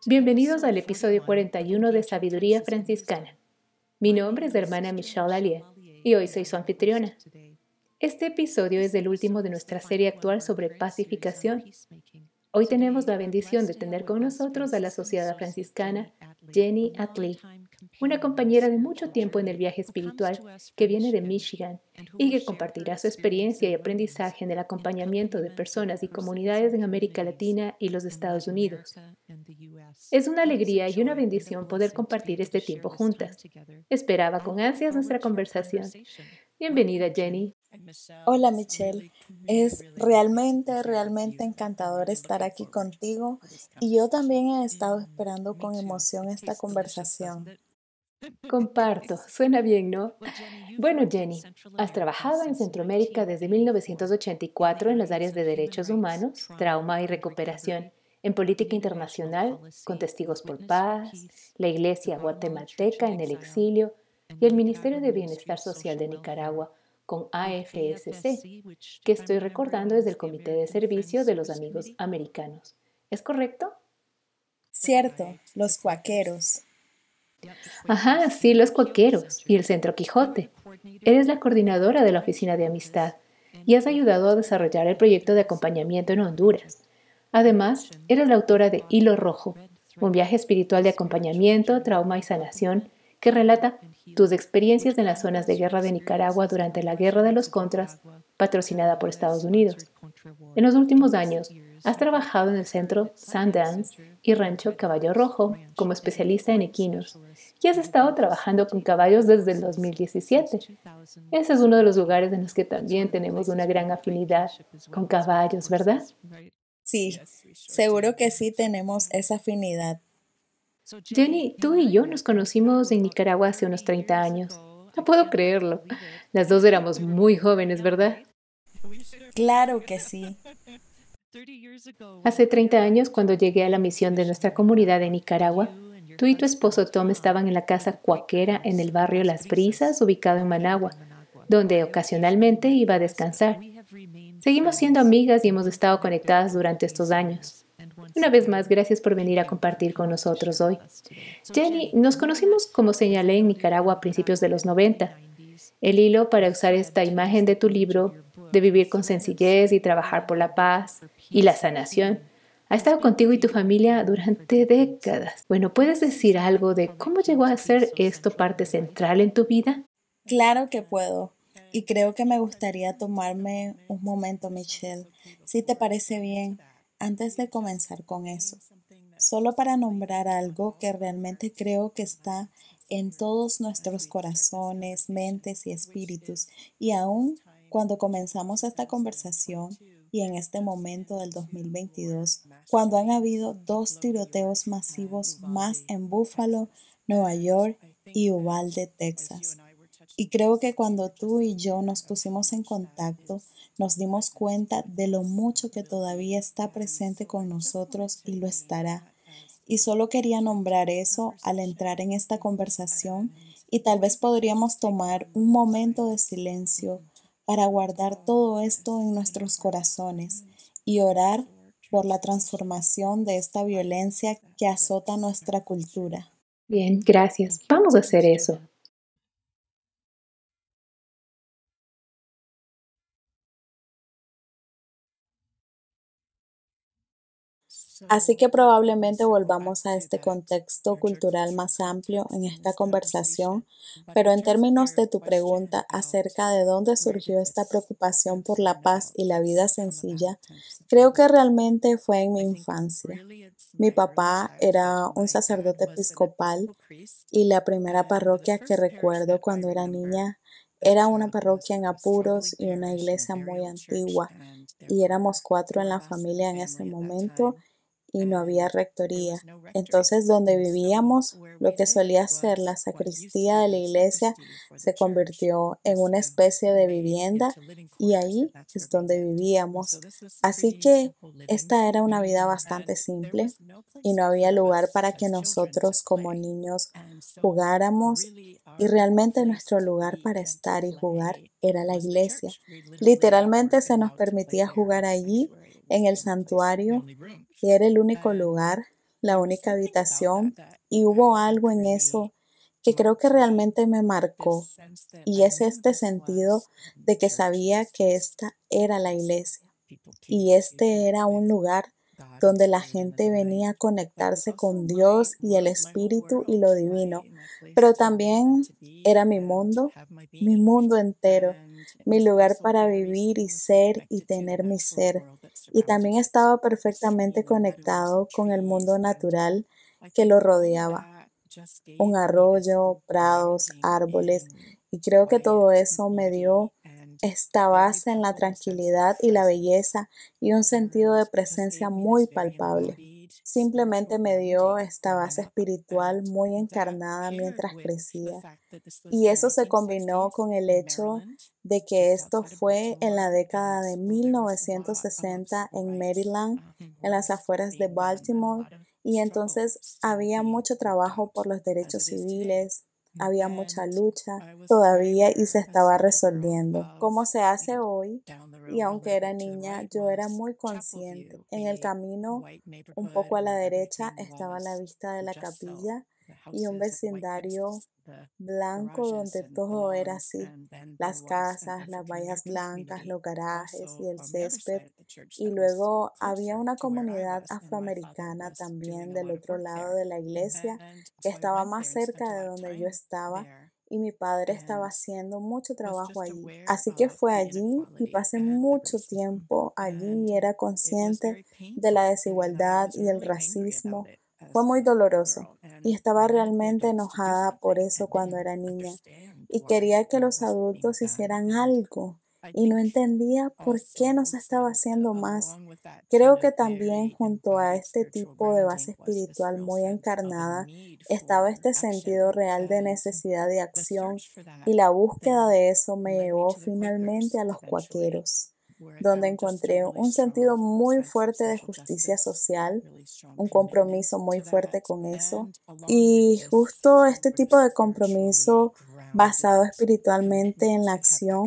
Bienvenidos al episodio 41 de Sabiduría Franciscana. Mi nombre es hermana Michelle Allier y hoy soy su anfitriona. Este episodio es el último de nuestra serie actual sobre pacificación. Hoy tenemos la bendición de tener con nosotros a la asociada franciscana Jenny Atlee, una compañera de mucho tiempo en el viaje espiritual que viene de Michigan y que compartirá su experiencia y aprendizaje en el acompañamiento de personas y comunidades en América Latina y los Estados Unidos. Es una alegría y una bendición poder compartir este tiempo juntas. Esperaba con ansias nuestra conversación. Bienvenida, Jenny. Hola Michelle, es realmente encantador estar aquí contigo y yo también he estado esperando con emoción esta conversación. Comparto, suena bien, ¿no? Bueno, Jenny, has trabajado en Centroamérica desde 1984 en las áreas de derechos humanos, trauma y recuperación, en política internacional, con Testigos por Paz, la Iglesia Guatemalteca en el exilio y el Ministerio de Bienestar Social de Nicaragua, con AFSC, que estoy recordando desde el Comité de Servicio de los Amigos Americanos. ¿Es correcto? Cierto, los cuaqueros. Ajá, sí, los cuaqueros y el Centro Quijote. Eres la coordinadora de la Oficina de Amistad y has ayudado a desarrollar el proyecto de acompañamiento en Honduras. Además, eres la autora de Hilo Rojo, un viaje espiritual de acompañamiento, trauma y sanación que relata tus experiencias en las zonas de guerra de Nicaragua durante la Guerra de los Contras, patrocinada por Estados Unidos. En los últimos años, has trabajado en el centro Sundance y Rancho Caballo Rojo como especialista en equinos y has estado trabajando con caballos desde el 2017. Ese es uno de los lugares en los que también tenemos una gran afinidad con caballos, ¿verdad? Sí, seguro que sí tenemos esa afinidad. Jenny, tú y yo nos conocimos en Nicaragua hace unos 30 años. No puedo creerlo. Las dos éramos muy jóvenes, ¿verdad? Claro que sí. Hace 30 años, cuando llegué a la misión de nuestra comunidad en Nicaragua, tú y tu esposo Tom estaban en la casa cuaquera en el barrio Las Brisas, ubicado en Managua, donde ocasionalmente iba a descansar. Seguimos siendo amigas y hemos estado conectadas durante estos años. Una vez más, gracias por venir a compartir con nosotros hoy. Jenny, nos conocimos, como señalé, en Nicaragua a principios de los 90. El hilo para usar esta imagen de tu libro, de vivir con sencillez y trabajar por la paz y la sanación, ha estado contigo y tu familia durante décadas. Bueno, ¿puedes decir algo de cómo llegó a ser esto parte central en tu vida? Claro que puedo. Y creo que me gustaría tomarme un momento, Michelle, si te parece bien, antes de comenzar con eso, solo para nombrar algo que realmente creo que está en todos nuestros corazones, mentes y espíritus. Y aún cuando comenzamos esta conversación y en este momento del 2022, cuando han habido 2 tiroteos masivos más en Buffalo, Nueva York y Uvalde, Texas. Y creo que cuando tú y yo nos pusimos en contacto, nos dimos cuenta de lo mucho que todavía está presente con nosotros y lo estará. Y solo quería nombrar eso al entrar en esta conversación y tal vez podríamos tomar un momento de silencio para guardar todo esto en nuestros corazones y orar por la transformación de esta violencia que azota nuestra cultura. Bien, gracias. Vamos a hacer eso. Así que probablemente volvamos a este contexto cultural más amplio en esta conversación, pero en términos de tu pregunta acerca de dónde surgió esta preocupación por la paz y la vida sencilla, creo que realmente fue en mi infancia. Mi papá era un sacerdote episcopal y la primera parroquia que recuerdo cuando era niña era una parroquia en apuros y una iglesia muy antigua, y éramos 4 en la familia en ese momento y no había rectoría. Entonces, donde vivíamos, lo que solía ser la sacristía de la iglesia se convirtió en una especie de vivienda y ahí es donde vivíamos. Así que esta era una vida bastante simple y no había lugar para que nosotros como niños jugáramos, y realmente nuestro lugar para estar y jugar era la iglesia. Literalmente se nos permitía jugar allí en el santuario y era el único lugar, la única habitación, y hubo algo en eso que creo que realmente me marcó, y es este sentido de que sabía que esta era la iglesia y este era un lugar donde la gente venía a conectarse con Dios y el Espíritu y lo divino, pero también era mi mundo entero, mi lugar para vivir y ser y tener mi ser. Y también estaba perfectamente conectado con el mundo natural que lo rodeaba, un arroyo, prados, árboles, y creo que todo eso me dio esta base en la tranquilidad y la belleza y un sentido de presencia muy palpable. Simplemente me dio esta base espiritual muy encarnada mientras crecía. Y eso se combinó con el hecho de que esto fue en la década de 1960 en Maryland, en las afueras de Baltimore, y entonces había mucho trabajo por los derechos civiles, había mucha lucha todavía y se estaba resolviendo. Como se hace hoy, y aunque era niña, yo era muy consciente. En el camino, un poco a la derecha, estaba la vista de la capilla y un vecindario blanco donde todo era así, las casas, las vallas blancas, los garajes y el césped. Y luego había una comunidad afroamericana también del otro lado de la iglesia que estaba más cerca de donde yo estaba y mi padre estaba haciendo mucho trabajo allí. Así que fue allí y pasé mucho tiempo allí y era consciente de la desigualdad y el racismo. Fue muy doloroso y estaba realmente enojada por eso cuando era niña y quería que los adultos hicieran algo y no entendía por qué no se estaba haciendo más. Creo que también junto a este tipo de base espiritual muy encarnada estaba este sentido real de necesidad de acción y la búsqueda de eso me llevó finalmente a los cuaqueros, donde encontré un sentido muy fuerte de justicia social, un compromiso muy fuerte con eso. Y justo este tipo de compromiso basado espiritualmente en la acción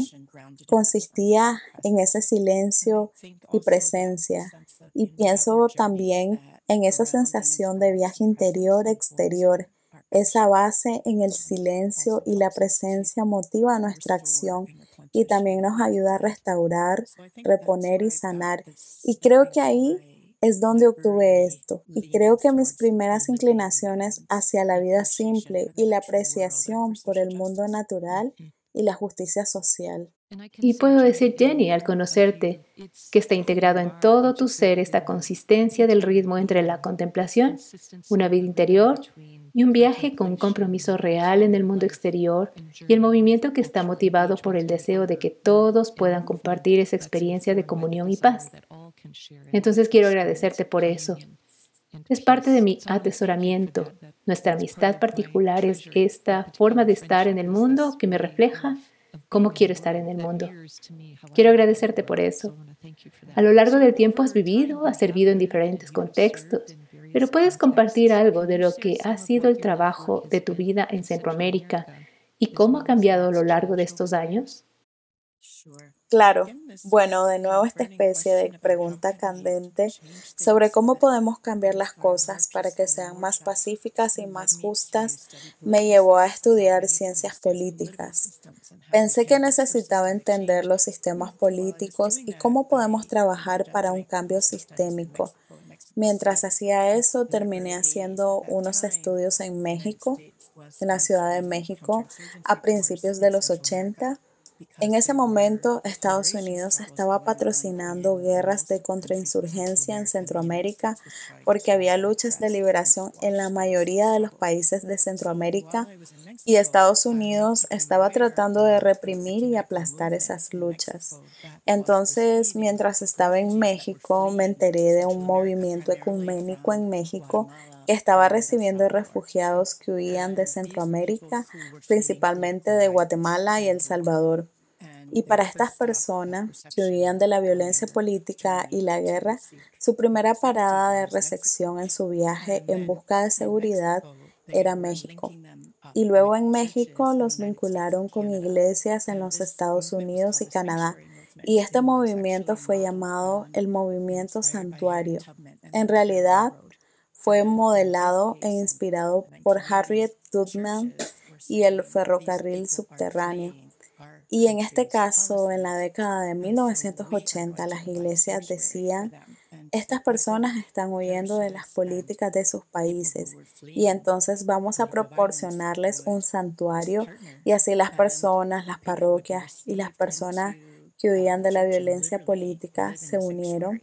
consistía en ese silencio y presencia. Y pienso también en esa sensación de viaje interior-exterior. Esa base en el silencio y la presencia motiva nuestra acción y también nos ayuda a restaurar, reponer y sanar. Y creo que ahí es donde obtuve esto. Y creo que mis primeras inclinaciones hacia la vida simple y la apreciación por el mundo natural y la justicia social. Y puedo decir, Jenny, al conocerte, que está integrado en todo tu ser esta consistencia del ritmo entre la contemplación, una vida interior y un viaje con un compromiso real en el mundo exterior y el movimiento que está motivado por el deseo de que todos puedan compartir esa experiencia de comunión y paz. Entonces quiero agradecerte por eso. Es parte de mi atesoramiento. Nuestra amistad particular es esta forma de estar en el mundo que me refleja cómo quiero estar en el mundo. Quiero agradecerte por eso. A lo largo del tiempo has vivido, has servido en diferentes contextos, pero puedes compartir algo de lo que ha sido el trabajo de tu vida en Centroamérica y cómo ha cambiado a lo largo de estos años. Claro, bueno, de nuevo esta especie de pregunta candente sobre cómo podemos cambiar las cosas para que sean más pacíficas y más justas me llevó a estudiar ciencias políticas. Pensé que necesitaba entender los sistemas políticos y cómo podemos trabajar para un cambio sistémico. Mientras hacía eso, terminé haciendo unos estudios en México, en la Ciudad de México, a principios de los 80. En ese momento, Estados Unidos estaba patrocinando guerras de contrainsurgencia en Centroamérica porque había luchas de liberación en la mayoría de los países de Centroamérica y Estados Unidos estaba tratando de reprimir y aplastar esas luchas. Entonces, mientras estaba en México, me enteré de un movimiento ecuménico en México que estaba recibiendo refugiados que huían de Centroamérica, principalmente de Guatemala y El Salvador. Y para estas personas que huían de la violencia política y la guerra, su primera parada de recepción en su viaje en busca de seguridad era México. Y luego en México los vincularon con iglesias en los Estados Unidos y Canadá. y este movimiento fue llamado el Movimiento Santuario. En realidad, fue modelado e inspirado por Harriet Tubman y el ferrocarril subterráneo. Y en este caso, en la década de 1980, las iglesias decían: estas personas están huyendo de las políticas de sus países y entonces vamos a proporcionarles un santuario, y así las personas, las parroquias y las personas que huían de la violencia política se unieron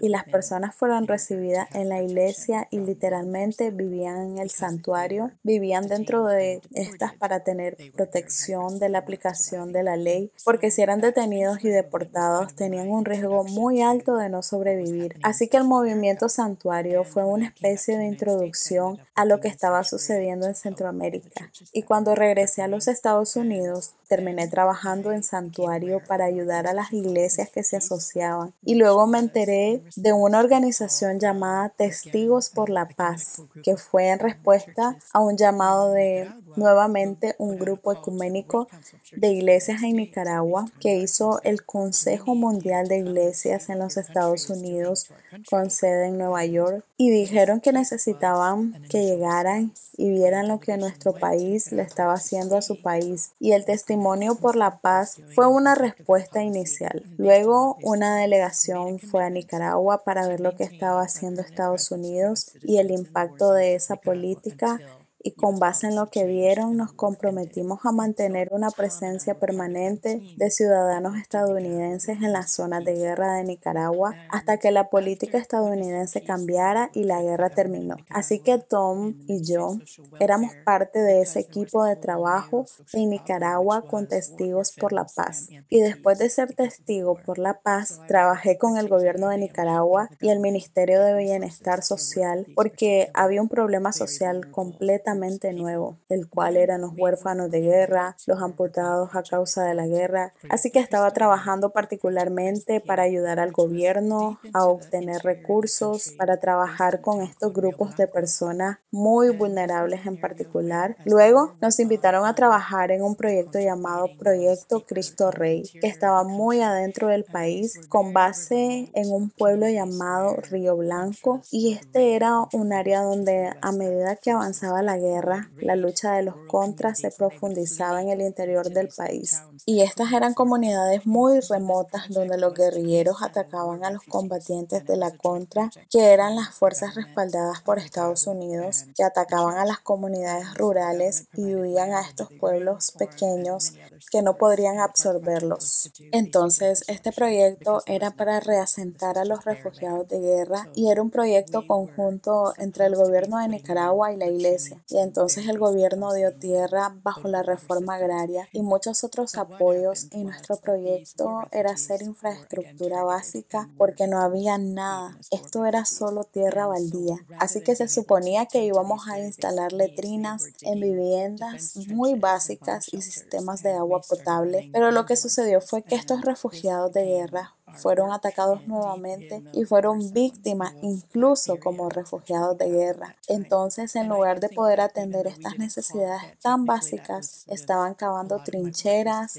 y las personas fueron recibidas en la iglesia y literalmente vivían en el santuario, vivían dentro de estas para tener protección de la aplicación de la ley, porque si eran detenidos y deportados tenían un riesgo muy alto de no sobrevivir. Así que el movimiento santuario fue una especie de introducción a lo que estaba sucediendo en Centroamérica. Y cuando regresé a los Estados Unidos, terminé trabajando en santuario para ayudar a las iglesias que se asociaban. Y luego me enteré de una organización llamada Testigos por la Paz, que fue en respuesta a un llamado de nuevamente un grupo ecuménico de iglesias en Nicaragua que hizo el Consejo Mundial de Iglesias en los Estados Unidos con sede en Nueva York, y dijeron que necesitaban que llegaran y vieran lo que nuestro país le estaba haciendo a su país, y el Testimonio por la Paz fue una respuesta inicial. Luego una delegación fue a Nicaragua para ver lo que estaba haciendo Estados Unidos y el impacto de esa política, y con base en lo que vieron nos comprometimos a mantener una presencia permanente de ciudadanos estadounidenses en las zonas de guerra de Nicaragua hasta que la política estadounidense cambiara y la guerra terminó. Así que Tom y yo éramos parte de ese equipo de trabajo en Nicaragua con Testigos por la Paz. Y después de ser testigo por la paz, trabajé con el gobierno de Nicaragua y el Ministerio de Bienestar Social porque había un problema social completamente nuevo, el cual eran los huérfanos de guerra, los amputados a causa de la guerra. Así que estaba trabajando particularmente para ayudar al gobierno a obtener recursos para trabajar con estos grupos de personas muy vulnerables en particular. Luego nos invitaron a trabajar en un proyecto llamado Proyecto Cristo Rey, que estaba muy adentro del país con base en un pueblo llamado Río Blanco, y este era un área donde a medida que avanzaba la guerra, la lucha de los contras se profundizaba en el interior del país. Y estas eran comunidades muy remotas donde los guerrilleros atacaban a los combatientes de la contra, que eran las fuerzas respaldadas por Estados Unidos, que atacaban a las comunidades rurales y huían a estos pueblos pequeños que no podrían absorberlos. Entonces, este proyecto era para reasentar a los refugiados de guerra y era un proyecto conjunto entre el gobierno de Nicaragua y la iglesia. Y entonces el gobierno dio tierra bajo la reforma agraria y muchos otros apoyos, y nuestro proyecto era hacer infraestructura básica porque no había nada. Esto era solo tierra baldía. Así que se suponía que íbamos a instalar letrinas en viviendas muy básicas y sistemas de agua potable, pero lo que sucedió fue que estos refugiados de guerra fueron atacados nuevamente y fueron víctimas incluso como refugiados de guerra. Entonces, en lugar de poder atender estas necesidades tan básicas, estaban cavando trincheras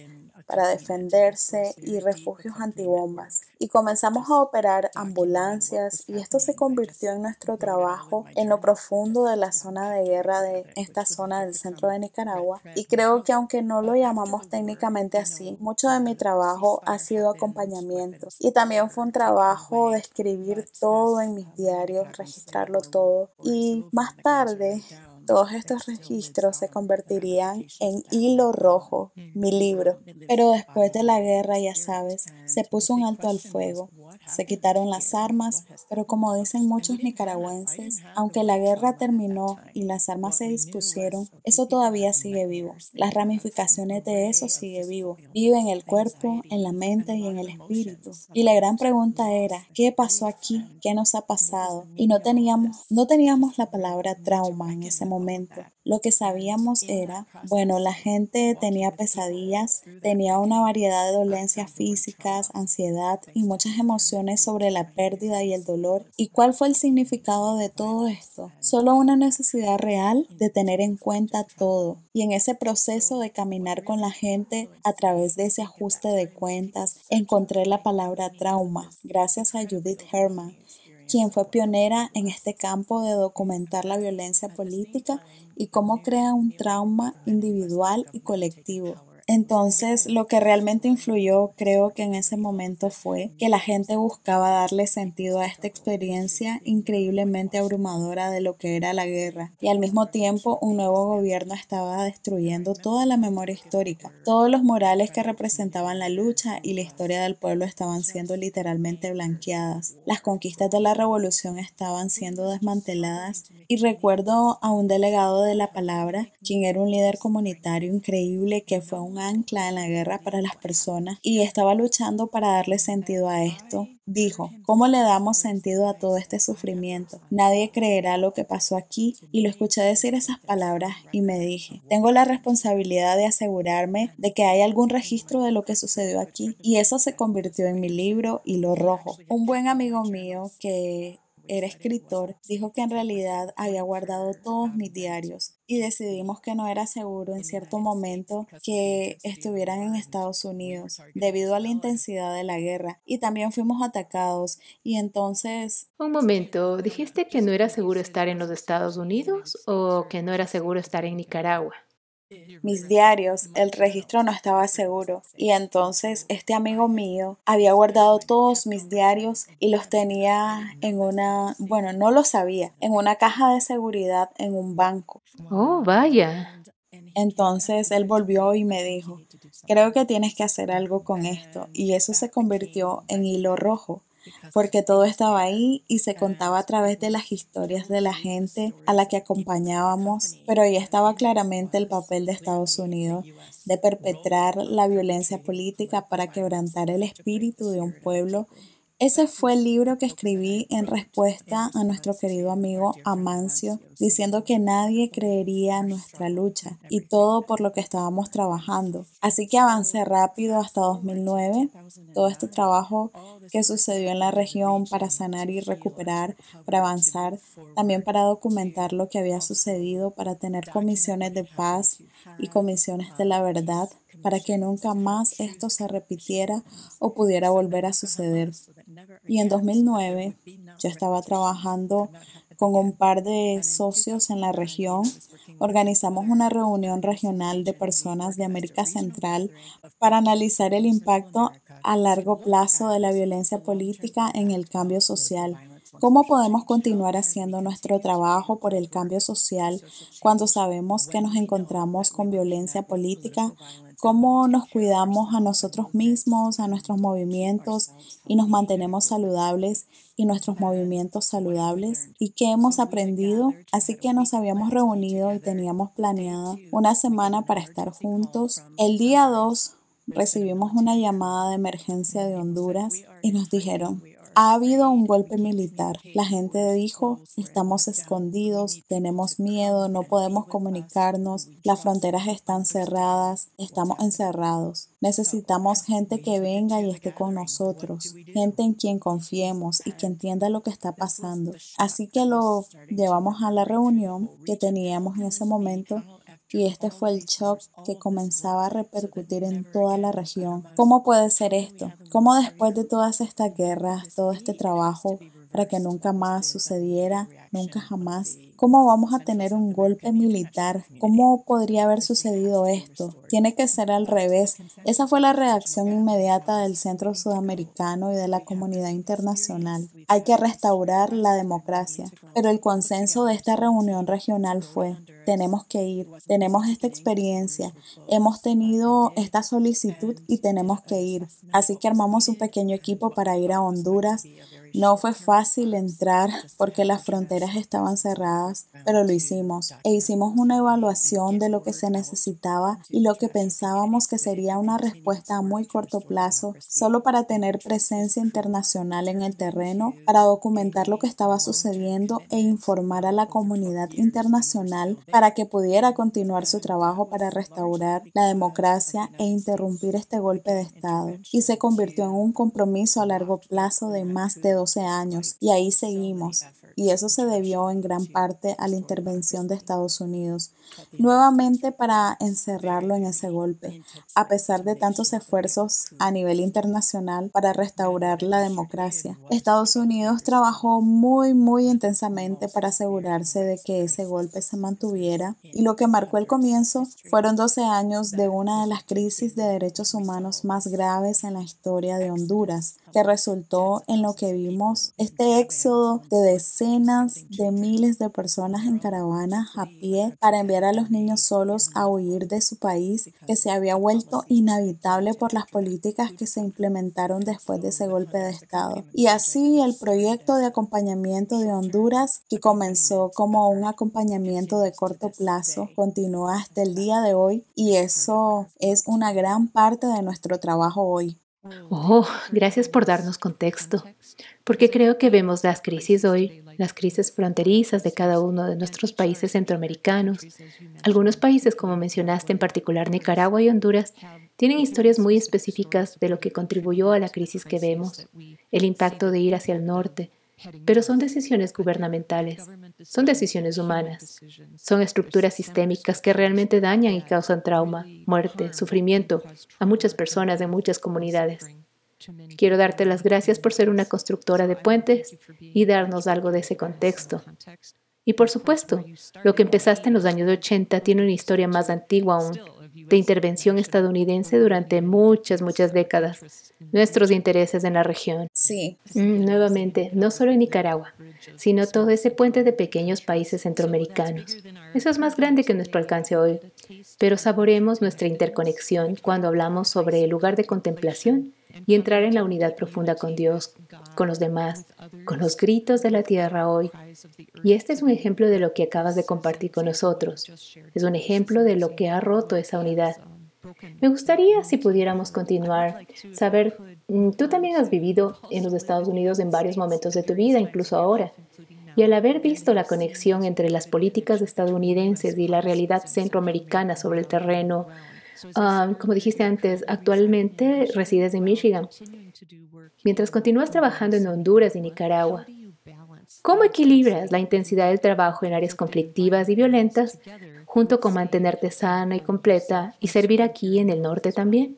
para defenderse y refugios antibombas. Y comenzamos a operar ambulancias, y esto se convirtió en nuestro trabajo en lo profundo de la zona de guerra de esta zona del centro de Nicaragua. Y creo que aunque no lo llamamos técnicamente así, mucho de mi trabajo ha sido acompañamiento. Y también fue un trabajo de escribir todo en mis diarios, registrarlo todo. Y más tarde, todos estos registros se convertirían en Hilo Rojo, mi libro. Pero después de la guerra, ya sabes, se puso un alto al fuego. Se quitaron las armas, pero como dicen muchos nicaragüenses, aunque la guerra terminó y las armas se dispusieron, eso todavía sigue vivo. Las ramificaciones de eso sigue vivo. Vive en el cuerpo, en la mente y en el espíritu. Y la gran pregunta era, ¿qué pasó aquí? ¿Qué nos ha pasado? Y no teníamos la palabra trauma en ese momento. momento. Lo que sabíamos era, bueno, la gente tenía pesadillas, tenía una variedad de dolencias físicas, ansiedad y muchas emociones sobre la pérdida y el dolor. ¿Y cuál fue el significado de todo esto? Solo una necesidad real de tener en cuenta todo. Y en ese proceso de caminar con la gente a través de ese ajuste de cuentas, encontré la palabra trauma, gracias a Judith Herman, quien fue pionera en este campo de documentar la violencia política y cómo crea un trauma individual y colectivo. Entonces, lo que realmente influyó, creo que en ese momento fue que la gente buscaba darle sentido a esta experiencia increíblemente abrumadora de lo que era la guerra. Y al mismo tiempo, un nuevo gobierno estaba destruyendo toda la memoria histórica. Todos los murales que representaban la lucha y la historia del pueblo estaban siendo literalmente blanqueadas. Las conquistas de la revolución estaban siendo desmanteladas. Y recuerdo a un delegado de la palabra, quien era un líder comunitario increíble que fue un ancla en la guerra para las personas y estaba luchando para darle sentido a esto. Dijo, ¿cómo le damos sentido a todo este sufrimiento? Nadie creerá lo que pasó aquí. Y lo escuché decir esas palabras y me dije, tengo la responsabilidad de asegurarme de que hay algún registro de lo que sucedió aquí. Y eso se convirtió en mi libro Hilo Rojo. Un buen amigo mío que era escritor, dijo que en realidad había guardado todos mis diarios y decidimos que no era seguro en cierto momento que estuvieran en Estados Unidos debido a la intensidad de la guerra y también fuimos atacados y entonces Un momento, ¿dijiste que no era seguro estar en los Estados Unidos o que no era seguro estar en Nicaragua? mis diarios, el registro no estaba seguro y entonces este amigo mío había guardado todos mis diarios y los tenía en una, bueno, no lo sabía, en una caja de seguridad en un banco. Oh, vaya. Entonces él volvió y me dijo, creo que tienes que hacer algo con esto. Y eso se convirtió en hilo rojo, porque todo estaba ahí y se contaba a través de las historias de la gente a la que acompañábamos, pero ahí estaba claramente el papel de Estados Unidos de perpetrar la violencia política para quebrantar el espíritu de un pueblo. Ese fue el libro que escribí en respuesta a nuestro querido amigo Amancio, diciendo que nadie creería nuestra lucha y todo por lo que estábamos trabajando. Así que avancé rápido hasta 2009, todo este trabajo que sucedió en la región para sanar y recuperar, para avanzar, también para documentar lo que había sucedido, para tener comisiones de paz y comisiones de la verdad, para que nunca más esto se repitiera o pudiera volver a suceder. Y en 2009 yo estaba trabajando con un par de socios en la región. Organizamos una reunión regional de personas de América Central para analizar el impacto a largo plazo de la violencia política en el cambio social. ¿Cómo podemos continuar haciendo nuestro trabajo por el cambio social cuando sabemos que nos encontramos con violencia política? ¿Cómo nos cuidamos a nosotros mismos, a nuestros movimientos y nos mantenemos saludables y nuestros movimientos saludables? ¿Y qué hemos aprendido? Así que nos habíamos reunido y teníamos planeada una semana para estar juntos. El día 2 recibimos una llamada de emergencia de Honduras y nos dijeron, ha habido un golpe militar. La gente dijo, estamos escondidos, tenemos miedo, no podemos comunicarnos, las fronteras están cerradas, estamos encerrados. Necesitamos gente que venga y esté con nosotros, gente en quien confiemos y que entienda lo que está pasando. Así que lo llevamos a la reunión que teníamos en ese momento. Y este fue el shock que comenzaba a repercutir en toda la región. ¿Cómo puede ser esto? ¿Cómo después de todas estas guerras, todo este trabajo para que nunca más sucediera, nunca jamás? ¿Cómo vamos a tener un golpe militar? ¿Cómo podría haber sucedido esto? Tiene que ser al revés. Esa fue la reacción inmediata del Centro Sudamericano y de la comunidad internacional. Hay que restaurar la democracia. Pero el consenso de esta reunión regional fue, tenemos que ir, tenemos esta experiencia, hemos tenido esta solicitud y tenemos que ir. Así que armamos un pequeño equipo para ir a Honduras. No fue fácil entrar porque las fronteras estaban cerradas, pero lo hicimos. E hicimos una evaluación de lo que se necesitaba y lo que pensábamos que sería una respuesta a muy corto plazo, solo para tener presencia internacional en el terreno, para documentar lo que estaba sucediendo e informar a la comunidad internacional para que pudiera continuar su trabajo para restaurar la democracia e interrumpir este golpe de Estado. Y se convirtió en un compromiso a largo plazo de más de 12 años. Y ahí seguimos. Y eso se debió en gran parte a la intervención de Estados Unidos, nuevamente para encerrarlo en ese golpe, a pesar de tantos esfuerzos a nivel internacional para restaurar la democracia. Estados Unidos trabajó muy intensamente para asegurarse de que ese golpe se mantuviera, y lo que marcó el comienzo fueron 12 años de una de las crisis de derechos humanos más graves en la historia de Honduras, que resultó en lo que vimos, este éxodo de decenas de miles de personas en caravanas a pie para enviar a los niños solos a huir de su país, que se había vuelto inhabitable por las políticas que se implementaron después de ese golpe de Estado. Y así el proyecto de acompañamiento de Honduras, que comenzó como un acompañamiento de corto plazo, continúa hasta el día de hoy, y eso es una gran parte de nuestro trabajo hoy. Oh, gracias por darnos contexto, porque creo que vemos las crisis hoy, las crisis fronterizas de cada uno de nuestros países centroamericanos. Algunos países, como mencionaste, en particular Nicaragua y Honduras, tienen historias muy específicas de lo que contribuyó a la crisis que vemos, el impacto de ir hacia el norte, pero son decisiones gubernamentales, son decisiones humanas, son estructuras sistémicas que realmente dañan y causan trauma, muerte, sufrimiento a muchas personas de muchas comunidades. Quiero darte las gracias por ser una constructora de puentes y darnos algo de ese contexto. Y por supuesto, lo que empezaste en los años 80 tiene una historia más antigua aún, de intervención estadounidense durante muchas décadas, nuestros intereses en la región. Sí, Nuevamente, no solo en Nicaragua, sino todo ese puente de pequeños países centroamericanos. Eso es más grande que nuestro alcance hoy, pero saboreemos nuestra interconexión cuando hablamos sobre el lugar de contemplación y entrar en la unidad profunda con Dios, con los demás, con los gritos de la tierra hoy. Y este es un ejemplo de lo que acabas de compartir con nosotros. Es un ejemplo de lo que ha roto esa unidad. Me gustaría, si pudiéramos continuar, saber, tú también has vivido en los Estados Unidos en varios momentos de tu vida, incluso ahora. Y al haber visto la conexión entre las políticas estadounidenses y la realidad centroamericana sobre el terreno, como dijiste antes, actualmente resides en Michigan. Mientras continúas trabajando en Honduras y Nicaragua, ¿cómo equilibras la intensidad del trabajo en áreas conflictivas y violentas junto con mantenerte sana y completa y servir aquí en el norte también?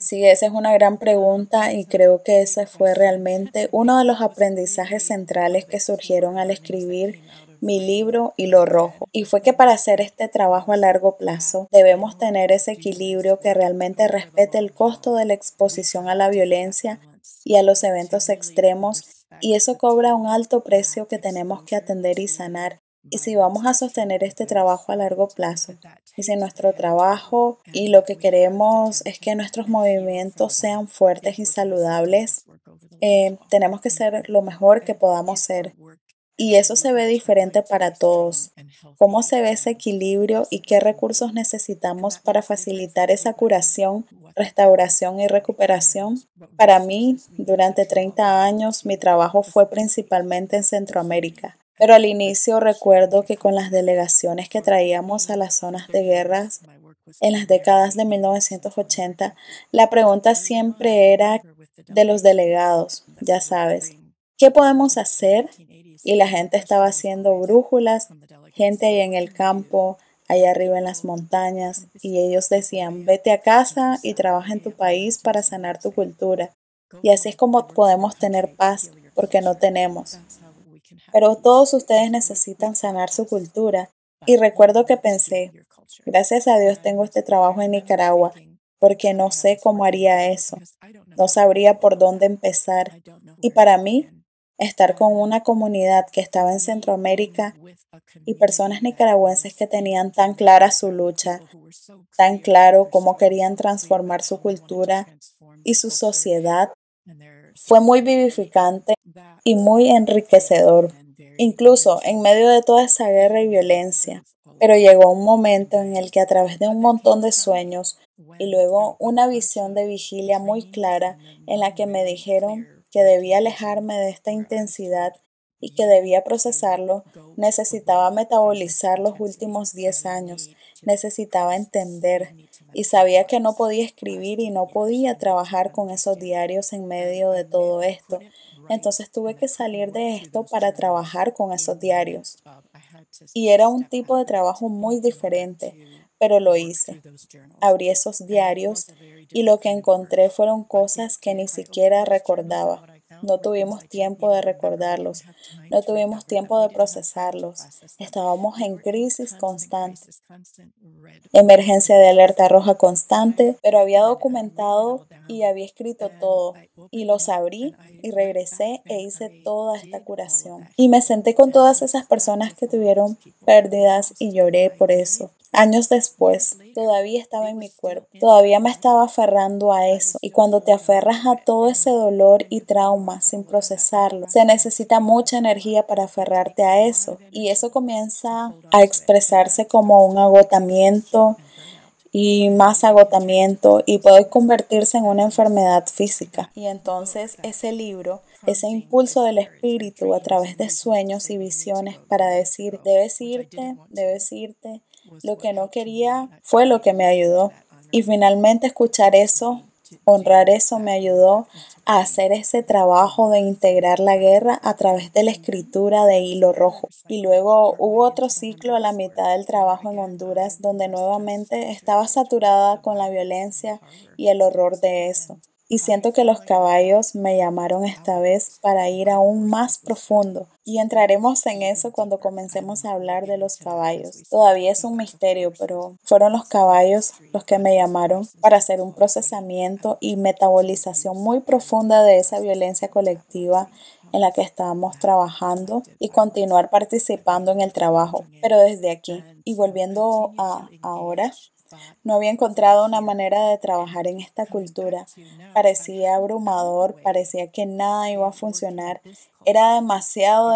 sí, esa es una gran pregunta y creo que ese fue realmente uno de los aprendizajes centrales que surgieron al escribir mi libro Hilo Rojo. Y fue que para hacer este trabajo a largo plazo debemos tener ese equilibrio que realmente respete el costo de la exposición a la violencia y a los eventos extremos, y eso cobra un alto precio que tenemos que atender y sanar. Y si vamos a sostener este trabajo a largo plazo, y si nuestro trabajo y lo que queremos es que nuestros movimientos sean fuertes y saludables, tenemos que ser lo mejor que podamos ser. Y eso se ve diferente para todos. ¿Cómo se ve ese equilibrio y qué recursos necesitamos para facilitar esa curación, restauración y recuperación? Para mí, durante 30 años, mi trabajo fue principalmente en Centroamérica. Pero al inicio recuerdo que con las delegaciones que traíamos a las zonas de guerras en las décadas de 1980, la pregunta siempre era de los delegados, ya sabes, ¿qué podemos hacer? Y la gente estaba haciendo brújulas, gente ahí en el campo, allá arriba en las montañas, y ellos decían, vete a casa y trabaja en tu país para sanar tu cultura. Y así es como podemos tener paz, porque no tenemos. Pero todos ustedes necesitan sanar su cultura. Y recuerdo que pensé, gracias a Dios tengo este trabajo en Nicaragua, porque no sé cómo haría eso. No sabría por dónde empezar. Y para mí, estar con una comunidad que estaba en Centroamérica y personas nicaragüenses que tenían tan clara su lucha, tan claro cómo querían transformar su cultura y su sociedad, fue muy vivificante y muy enriquecedor, incluso en medio de toda esa guerra y violencia. Pero llegó un momento en el que a través de un montón de sueños y luego una visión de vigilia muy clara en la que me dijeron que debía alejarme de esta intensidad y que debía procesarlo, necesitaba metabolizar los últimos 10 años, necesitaba entender y sabía que no podía escribir y no podía trabajar con esos diarios en medio de todo esto. Entonces tuve que salir de esto para trabajar con esos diarios. Y era un tipo de trabajo muy diferente, pero lo hice. Abrí esos diarios y lo que encontré fueron cosas que ni siquiera recordaba. No tuvimos tiempo de recordarlos, no tuvimos tiempo de procesarlos. Estábamos en crisis constante, emergencia de alerta roja constante, pero había documentado y había escrito todo. Y los abrí y regresé e hice toda esta curación. Y me senté con todas esas personas que tuvieron pérdidas y lloré por eso. Años después, todavía estaba en mi cuerpo, todavía me estaba aferrando a eso. Y cuando te aferras a todo ese dolor y trauma sin procesarlo, se necesita mucha energía para aferrarte a eso. Y eso comienza a expresarse como un agotamiento y más agotamiento y puede convertirse en una enfermedad física. Y entonces ese libro, ese impulso del espíritu a través de sueños y visiones para decir, debes irte, lo que no quería fue lo que me ayudó. Y finalmente escuchar eso, honrar eso me ayudó a hacer ese trabajo de integrar la guerra a través de la escritura de hilo rojo. Y luego hubo otro ciclo a la mitad del trabajo en Honduras donde nuevamente estaba saturada con la violencia y el horror de eso. Y siento que los caballos me llamaron esta vez para ir aún más profundo. Y entraremos en eso cuando comencemos a hablar de los caballos. Todavía es un misterio, pero fueron los caballos los que me llamaron para hacer un procesamiento y metabolización muy profunda de esa violencia colectiva en la que estábamos trabajando y continuar participando en el trabajo. Pero desde aquí, y volviendo a ahora, no había encontrado una manera de trabajar en esta cultura. Parecía abrumador, parecía que nada iba a funcionar. Era demasiado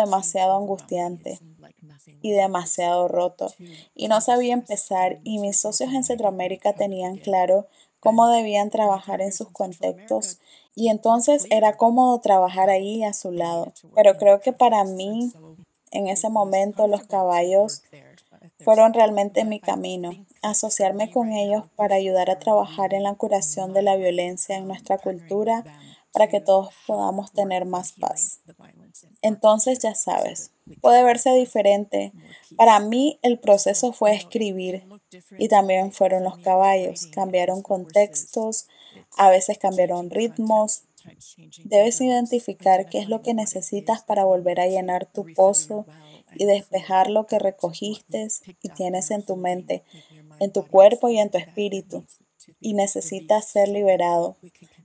angustiante y demasiado roto. Y no sabía empezar y mis socios en Centroamérica tenían claro cómo debían trabajar en sus contextos y entonces era cómodo trabajar ahí a su lado. Pero creo que para mí, en ese momento, los caballos fueron realmente mi camino, asociarme con ellos para ayudar a trabajar en la curación de la violencia en nuestra cultura para que todos podamos tener más paz. Entonces, ya sabes, puede verse diferente. Para mí el proceso fue escribir y también fueron los caballos. Cambiaron contextos, a veces cambiaron ritmos. Debes identificar qué es lo que necesitas para volver a llenar tu pozo y despejar lo que recogiste y tienes en tu mente, en tu cuerpo y en tu espíritu. Y necesitas ser liberado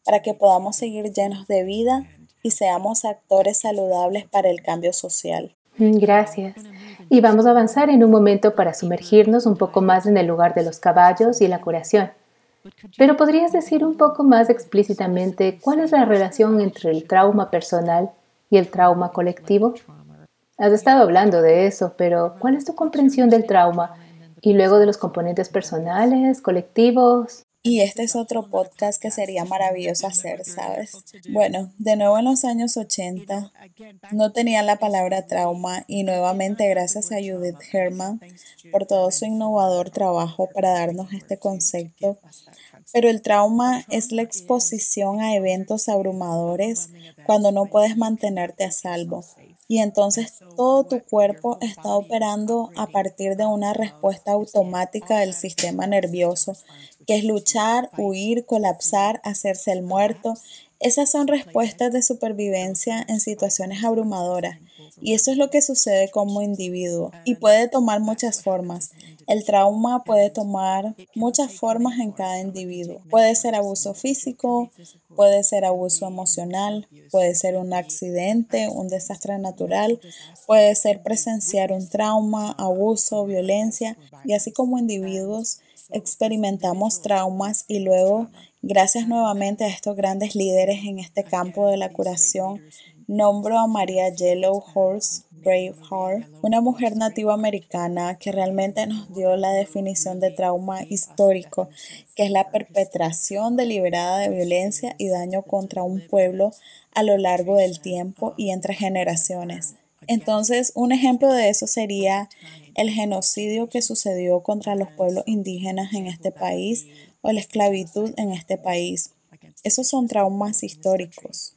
para que podamos seguir llenos de vida y seamos actores saludables para el cambio social. Gracias. Y vamos a avanzar en un momento para sumergirnos un poco más en el lugar de los caballos y la curación. Pero ¿podrías decir un poco más explícitamente cuál es la relación entre el trauma personal y el trauma colectivo? Has estado hablando de eso, pero ¿cuál es tu comprensión del trauma y luego de los componentes personales, colectivos? Y este es otro podcast que sería maravilloso hacer, ¿sabes? Bueno, de nuevo en los años 80, no tenía la palabra trauma y nuevamente gracias a Judith Herman por todo su innovador trabajo para darnos este concepto. Pero el trauma es la exposición a eventos abrumadores cuando no puedes mantenerte a salvo. Y entonces todo tu cuerpo está operando a partir de una respuesta automática del sistema nervioso, que es luchar, huir, colapsar, hacerse el muerto. Esas son respuestas de supervivencia en situaciones abrumadoras. Y eso es lo que sucede como individuo. Y puede tomar muchas formas. El trauma puede tomar muchas formas en cada individuo. Puede ser abuso físico, puede ser abuso emocional, puede ser un accidente, un desastre natural, puede ser presenciar un trauma, abuso, violencia. Y así como individuos experimentamos traumas y luego, gracias nuevamente a estos grandes líderes en este campo de la curación, nombro a María Yellow Horse Braveheart, una mujer nativa americana que realmente nos dio la definición de trauma histórico, que es la perpetración deliberada de violencia y daño contra un pueblo a lo largo del tiempo y entre generaciones. Entonces, un ejemplo de eso sería el genocidio que sucedió contra los pueblos indígenas en este país o la esclavitud en este país. Esos son traumas históricos.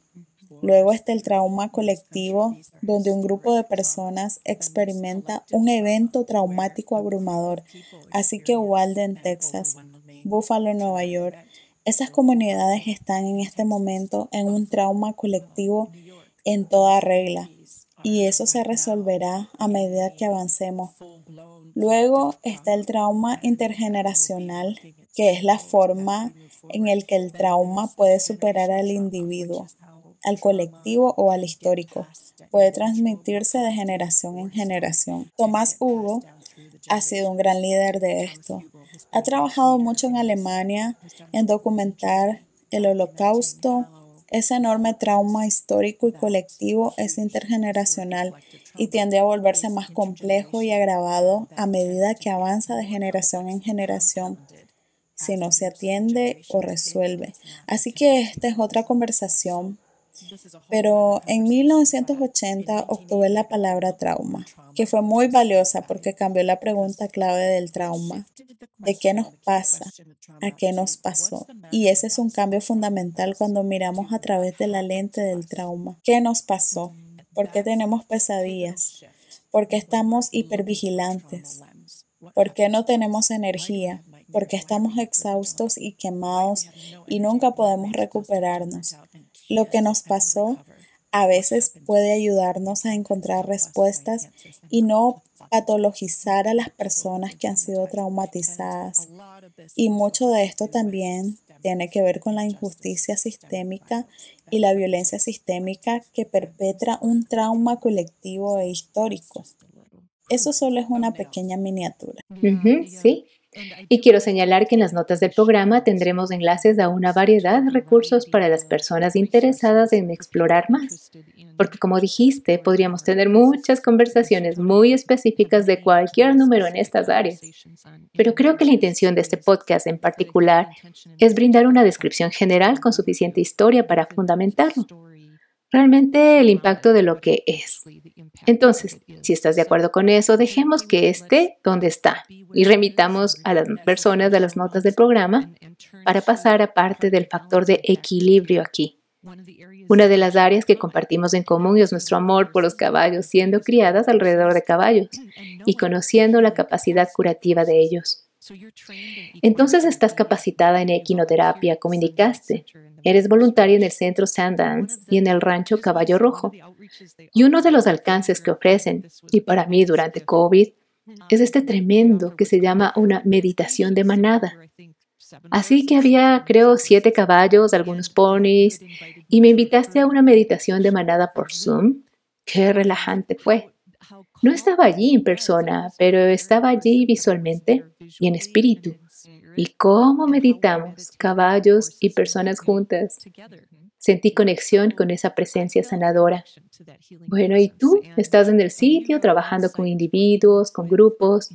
Luego está el trauma colectivo, donde un grupo de personas experimenta un evento traumático abrumador, así que Uvalde en Texas, Buffalo en Nueva York. Esas comunidades están en este momento en un trauma colectivo en toda regla, y eso se resolverá a medida que avancemos. Luego está el trauma intergeneracional, que es la forma en la que el trauma puede superar al individuo, al colectivo o al histórico. Puede transmitirse de generación en generación. Tomás Hugo ha sido un gran líder de esto. Ha trabajado mucho en Alemania en documentar el Holocausto. Ese enorme trauma histórico y colectivo es intergeneracional y tiende a volverse más complejo y agravado a medida que avanza de generación en generación, si no se atiende o resuelve. Así que esta es otra conversación. Pero en 1980 obtuve la palabra trauma, que fue muy valiosa porque cambió la pregunta clave del trauma. ¿De qué nos pasa? ¿A qué nos pasó? Y ese es un cambio fundamental cuando miramos a través de la lente del trauma. ¿Qué nos pasó? ¿Por qué tenemos pesadillas? ¿Por qué estamos hipervigilantes? ¿Por qué no tenemos energía? ¿Por qué estamos exhaustos y quemados y nunca podemos recuperarnos? Lo que nos pasó a veces puede ayudarnos a encontrar respuestas y no patologizar a las personas que han sido traumatizadas. Y mucho de esto también tiene que ver con la injusticia sistémica y la violencia sistémica que perpetra un trauma colectivo e histórico. Eso solo es una pequeña miniatura. Sí. Y quiero señalar que en las notas del programa tendremos enlaces a una variedad de recursos para las personas interesadas en explorar más. Porque como dijiste, podríamos tener muchas conversaciones muy específicas de cualquier número en estas áreas. Pero creo que la intención de este podcast en particular es brindar una descripción general con suficiente historia para fundamentarlo. Realmente el impacto de lo que es. Entonces, si estás de acuerdo con eso, dejemos que esté donde está y remitamos a las personas de las notas del programa para pasar a parte del factor de equilibrio aquí. Una de las áreas que compartimos en común es nuestro amor por los caballos, siendo criadas alrededor de caballos y conociendo la capacidad curativa de ellos. Entonces estás capacitada en equinoterapia, como indicaste. Eres voluntaria en el centro Sundance y en el rancho Caballo Rojo. Y uno de los alcances que ofrecen, y para mí durante COVID, es este tremendo que se llama una meditación de manada. Así que había, creo, 7 caballos, algunos ponis, y me invitaste a una meditación de manada por Zoom. Qué relajante fue. No estaba allí en persona, pero estaba allí visualmente y en espíritu. ¿Y cómo meditamos, caballos y personas juntas? Sentí conexión con esa presencia sanadora. Bueno, ¿y tú? Estás en el sitio trabajando con individuos, con grupos.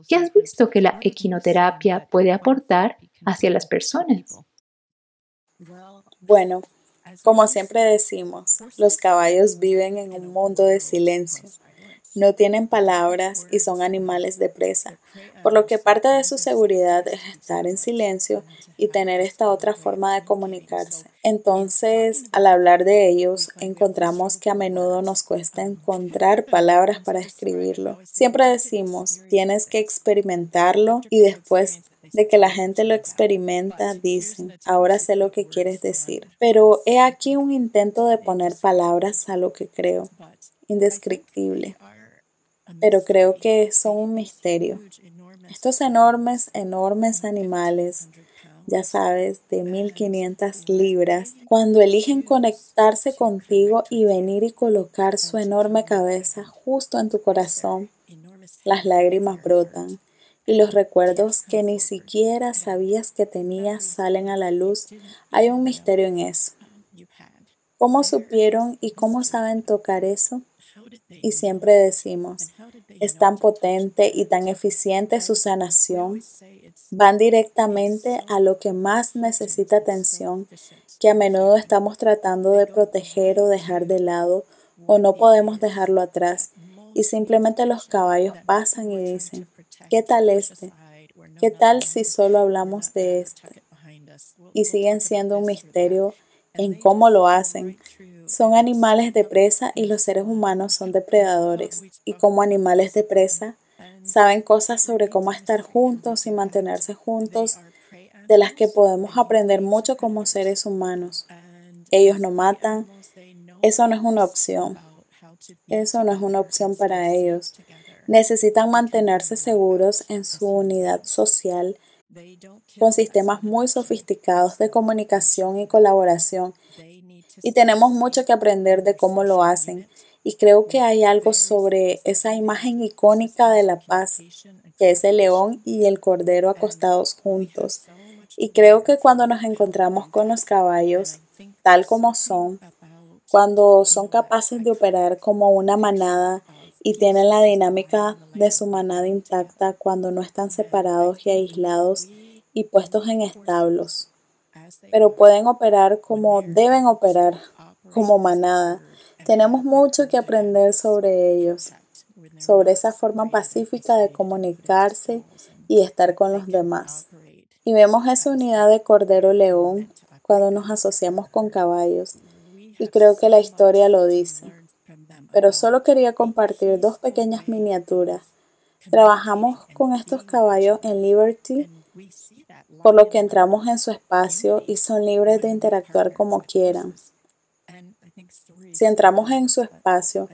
¿Qué has visto que la equinoterapia puede aportar hacia las personas? Bueno, como siempre decimos, los caballos viven en un mundo de silencio. No tienen palabras y son animales de presa, por lo que parte de su seguridad es estar en silencio y tener esta otra forma de comunicarse. Entonces, al hablar de ellos, encontramos que a menudo nos cuesta encontrar palabras para escribirlo. Siempre decimos, tienes que experimentarlo y después de que la gente lo experimenta, dicen, ahora sé lo que quieres decir. Pero he aquí un intento de poner palabras a lo que creo, indescriptible. Pero creo que son un misterio. Estos enormes, enormes animales, ya sabes, de 1500 libras, cuando eligen conectarse contigo y venir y colocar su enorme cabeza justo en tu corazón, las lágrimas brotan y los recuerdos que ni siquiera sabías que tenías salen a la luz. Hay un misterio en eso. ¿Cómo supieron y cómo saben tocar eso? Y siempre decimos, es tan potente y tan eficiente su sanación. Van directamente a lo que más necesita atención, que a menudo estamos tratando de proteger o dejar de lado, o no podemos dejarlo atrás. Y simplemente los caballos pasan y dicen, ¿qué tal este? ¿Qué tal si solo hablamos de este? Y siguen siendo un misterio en cómo lo hacen. Son animales de presa y los seres humanos son depredadores. Y como animales de presa, saben cosas sobre cómo estar juntos y mantenerse juntos, de las que podemos aprender mucho como seres humanos. Ellos no matan, eso no es una opción. Eso no es una opción para ellos. Necesitan mantenerse seguros en su unidad social con sistemas muy sofisticados de comunicación y colaboración. Y tenemos mucho que aprender de cómo lo hacen. Y creo que hay algo sobre esa imagen icónica de la paz, que es el león y el cordero acostados juntos. Y creo que cuando nos encontramos con los caballos, tal como son, cuando son capaces de operar como una manada y tienen la dinámica de su manada intacta cuando no están separados y aislados y puestos en establos, pero pueden operar como deben operar, como manada. Tenemos mucho que aprender sobre ellos, sobre esa forma pacífica de comunicarse y estar con los demás. Y vemos esa unidad de cordero-león cuando nos asociamos con caballos. Y creo que la historia lo dice. Pero solo quería compartir dos pequeñas miniaturas. Trabajamos con estos caballos en Liberty, por lo que entramos en su espacio y son libres de interactuar como quieran. Si entramos en su espacio,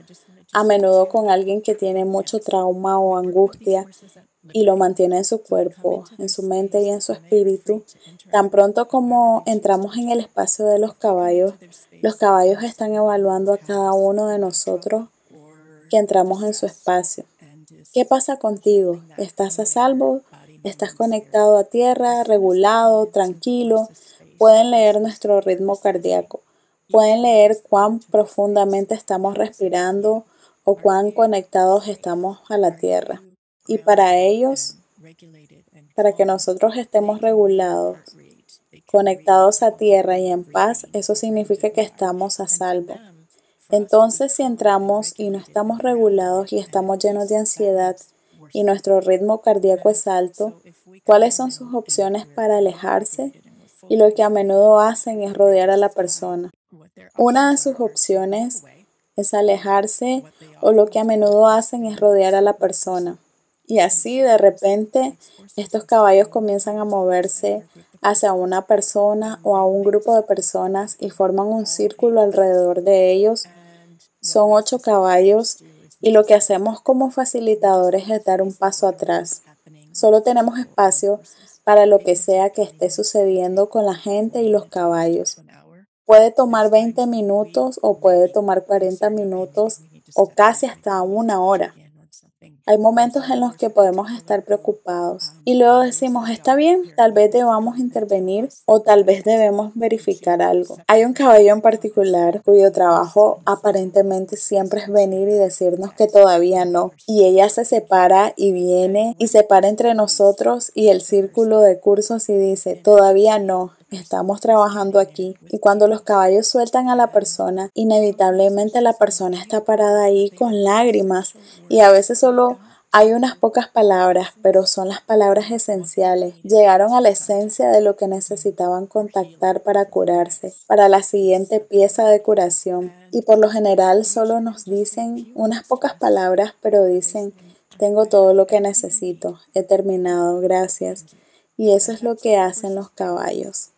a menudo con alguien que tiene mucho trauma o angustia y lo mantiene en su cuerpo, en su mente y en su espíritu, tan pronto como entramos en el espacio de los caballos están evaluando a cada uno de nosotros que entramos en su espacio. ¿Qué pasa contigo? ¿Estás a salvo? ¿Estás conectado a tierra, regulado, tranquilo? Pueden leer nuestro ritmo cardíaco. Pueden leer cuán profundamente estamos respirando o cuán conectados estamos a la tierra. Y para ellos, para que nosotros estemos regulados, conectados a tierra y en paz, eso significa que estamos a salvo. Entonces, si entramos y no estamos regulados y estamos llenos de ansiedad y nuestro ritmo cardíaco es alto, ¿cuáles son sus opciones para alejarse? Y lo que a menudo hacen es rodear a la persona. Una de sus opciones es alejarse o lo que a menudo hacen es rodear a la persona. Y así de repente estos caballos comienzan a moverse hacia una persona o a un grupo de personas y forman un círculo alrededor de ellos. Son 8 caballos y lo que hacemos como facilitadores es dar un paso atrás. Solo tenemos espacio para lo que sea que esté sucediendo con la gente y los caballos. Puede tomar 20 minutos o puede tomar 40 minutos o casi hasta una hora. Hay momentos en los que podemos estar preocupados y luego decimos, está bien, tal vez debamos intervenir o tal vez debemos verificar algo. Hay un caballo en particular cuyo trabajo aparentemente siempre es venir y decirnos que todavía no. Y ella se separa y viene y se para entre nosotros y el círculo de cursos y dice, todavía no. Estamos trabajando aquí. Y cuando los caballos sueltan a la persona, inevitablemente la persona está parada ahí con lágrimas y a veces solo hay unas pocas palabras, pero son las palabras esenciales. Llegaron a la esencia de lo que necesitaban contactar para curarse, para la siguiente pieza de curación. Y por lo general solo nos dicen unas pocas palabras, pero dicen, tengo todo lo que necesito, he terminado, gracias. Y eso es lo que hacen los caballos.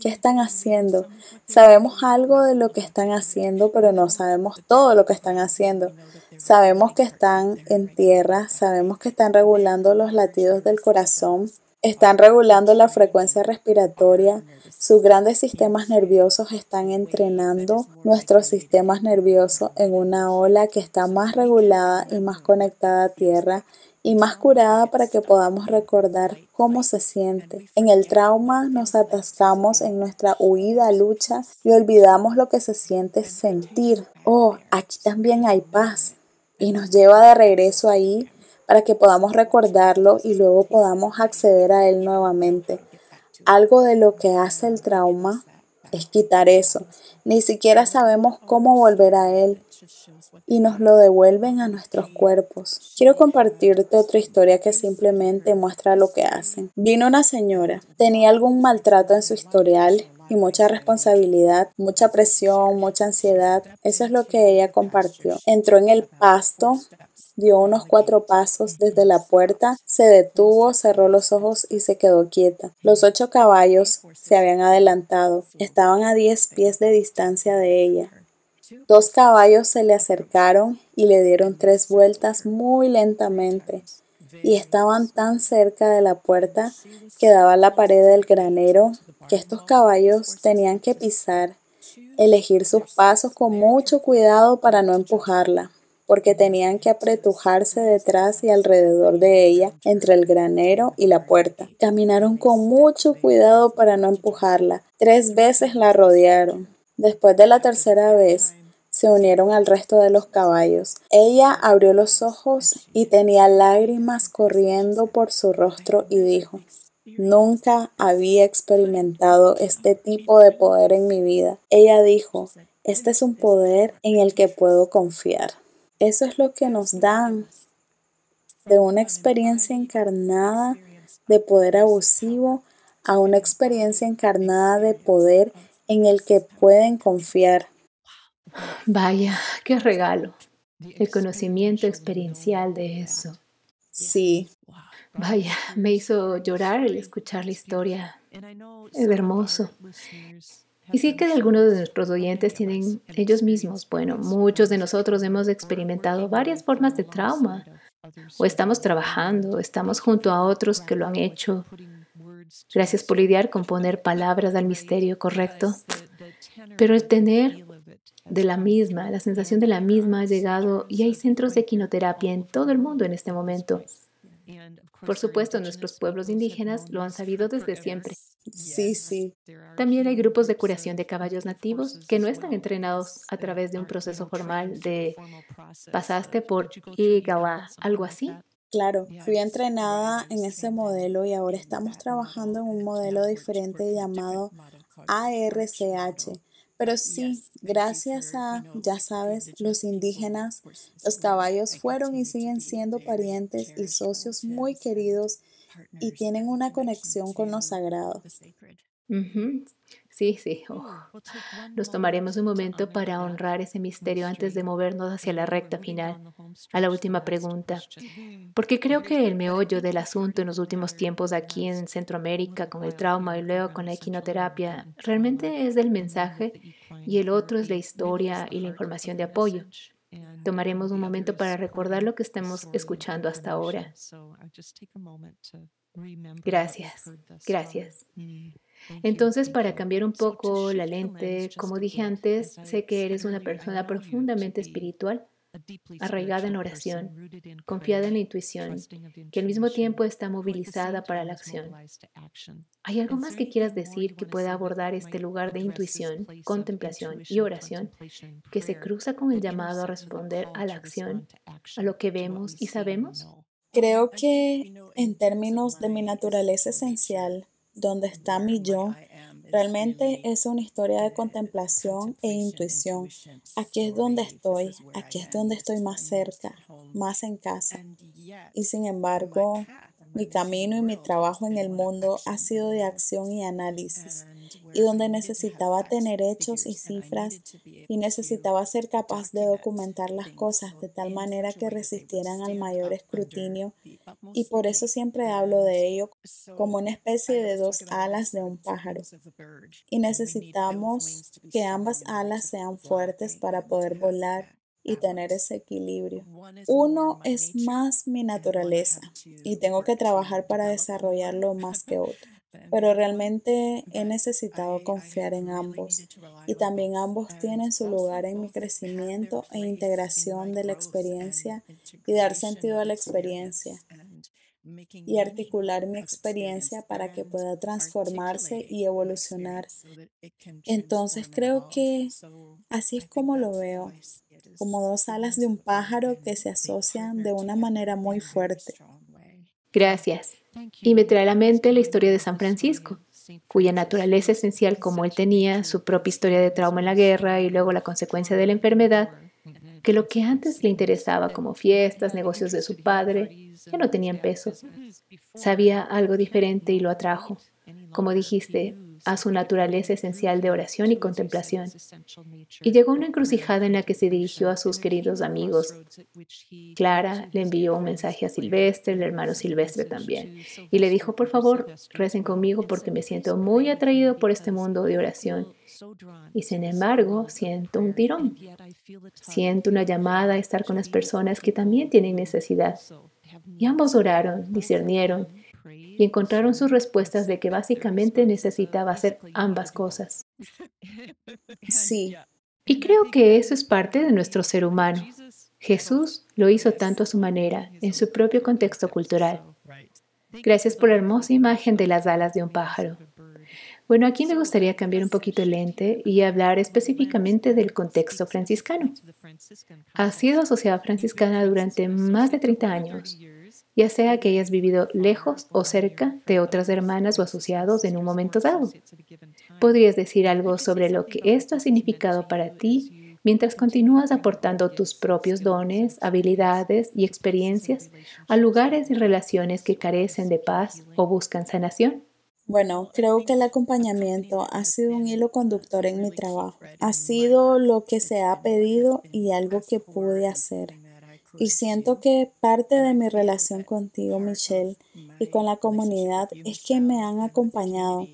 ¿Qué están haciendo? Sabemos algo de lo que están haciendo, pero no sabemos todo lo que están haciendo. Sabemos que están en tierra, sabemos que están regulando los latidos del corazón, están regulando la frecuencia respiratoria, sus grandes sistemas nerviosos están entrenando nuestros sistemas nerviosos en una ola que está más regulada y más conectada a tierra y más curada para que podamos recordar cómo se siente. En el trauma nos atascamos en nuestra huida, lucha y olvidamos lo que se siente sentir. Oh, aquí también hay paz. Y nos lleva de regreso ahí para que podamos recordarlo y luego podamos acceder a él nuevamente. Algo de lo que hace el trauma es quitar eso. Ni siquiera sabemos cómo volver a él. y nos lo devuelven a nuestros cuerpos. Quiero compartirte otra historia que simplemente muestra lo que hacen. Vino una señora, tenía algún maltrato en su historial y mucha responsabilidad, mucha presión, mucha ansiedad. Eso es lo que ella compartió. Entró en el pasto, dio unos 4 pasos desde la puerta, se detuvo, cerró los ojos y se quedó quieta. Los 8 caballos se habían adelantado, estaban a 10 pies de distancia de ella. 2 caballos se le acercaron y le dieron 3 vueltas muy lentamente, y estaban tan cerca de la puerta que daba la pared del granero que estos caballos tenían que pisar, elegir sus pasos con mucho cuidado para no empujarla, porque tenían que apretujarse detrás y alrededor de ella, entre el granero y la puerta. Caminaron con mucho cuidado para no empujarla. 3 veces la rodearon. Después de la tercera vez, se unieron al resto de los caballos. Ella abrió los ojos y tenía lágrimas corriendo por su rostro y dijo: "Nunca había experimentado este tipo de poder en mi vida". Ella dijo: "Este es un poder en el que puedo confiar". Eso es lo que nos dan, de una experiencia encarnada de poder abusivo a una experiencia encarnada de poder en el que pueden confiar. Vaya, qué regalo. El conocimiento experiencial de eso. Sí, Vaya, me hizo llorar el escuchar la historia. Es hermoso. Y sí que algunos de nuestros oyentes tienen ellos mismos, bueno, muchos de nosotros hemos experimentado varias formas de trauma, o estamos trabajando, estamos junto a otros que lo han hecho. Gracias por lidiar con poner palabras al misterio correcto. Pero el tener de la misma, la sensación de la misma ha llegado y hay centros de equinoterapia en todo el mundo en este momento. Por supuesto, nuestros pueblos indígenas lo han sabido desde siempre. sí. También hay grupos de curación de caballos nativos que no están entrenados a través de un proceso formal de pasaste por Igala, algo así. Claro, fui entrenada en ese modelo y ahora estamos trabajando en un modelo diferente llamado ARCH. Pero sí, gracias a, ya sabes, los indígenas, los caballos fueron y siguen siendo parientes y socios muy queridos y tienen una conexión con lo sagrado. Ujú. Sí, sí. Nos tomaremos un momento para honrar ese misterio antes de movernos hacia la recta final, a la última pregunta. Porque creo que el meollo del asunto en los últimos tiempos aquí en Centroamérica con el trauma y luego con la equinoterapia realmente es del mensaje y el otro es la historia y la información de apoyo. Tomaremos un momento para recordar lo que estemos escuchando hasta ahora. Gracias, gracias. Entonces, para cambiar un poco la lente, como dije antes, sé que eres una persona profundamente espiritual, arraigada en oración, confiada en la intuición, que al mismo tiempo está movilizada para la acción. ¿Hay algo más que quieras decir que pueda abordar este lugar de intuición, contemplación y oración que se cruza con el llamado a responder a la acción, a lo que vemos y sabemos? Creo que en términos de mi naturaleza esencial, donde está mi yo, realmente es una historia de contemplación e intuición. Aquí es donde estoy, aquí es donde estoy más cerca, más en casa. Y sin embargo, mi camino y mi trabajo en el mundo ha sido de acción y análisis, y donde necesitaba tener hechos y cifras y necesitaba ser capaz de documentar las cosas de tal manera que resistieran al mayor escrutinio, y por eso siempre hablo de ello como una especie de 2 alas de un pájaro. Y necesitamos que ambas alas sean fuertes para poder volar y tener ese equilibrio. Uno es más mi naturaleza y tengo que trabajar para desarrollarlo más que otro. Pero realmente he necesitado confiar en ambos y también ambos tienen su lugar en mi crecimiento e integración de la experiencia y dar sentido a la experiencia y articular mi experiencia para que pueda transformarse y evolucionar. Entonces creo que así es como lo veo, como 2 alas de un pájaro que se asocian de una manera muy fuerte. Gracias. Y me trae a la mente la historia de San Francisco, cuya naturaleza esencial como él tenía su propia historia de trauma en la guerra y luego la consecuencia de la enfermedad, que lo que antes le interesaba como fiestas, negocios de su padre, ya no tenían peso. Sabía algo diferente y lo atrajo, como dijiste, a su naturaleza esencial de oración y contemplación. Y llegó a una encrucijada en la que se dirigió a sus queridos amigos. Clara le envió un mensaje a Silvestre, el hermano Silvestre también, y le dijo, por favor, recen conmigo porque me siento muy atraído por este mundo de oración. Y sin embargo, siento un tirón. Siento una llamada a estar con las personas que también tienen necesidad. Y ambos oraron, discernieron y encontraron sus respuestas de que básicamente necesitaba hacer ambas cosas. Sí, Y creo que eso es parte de nuestro ser humano. Jesús lo hizo tanto a su manera, en su propio contexto cultural. Gracias por la hermosa imagen de las alas de un pájaro. Bueno, aquí me gustaría cambiar un poquito el lente y hablar específicamente del contexto franciscano. Has sido asociada franciscana durante más de 30 años, ya sea que hayas vivido lejos o cerca de otras hermanas o asociados en un momento dado. ¿Podrías decir algo sobre lo que esto ha significado para ti mientras continúas aportando tus propios dones, habilidades y experiencias a lugares y relaciones que carecen de paz o buscan sanación? bueno, creo que el acompañamiento ha sido un hilo conductor en mi trabajo. Ha sido lo que se ha pedido y algo que pude hacer. Y siento que parte de mi relación contigo, Michelle, y con la comunidad es que me han acompañado.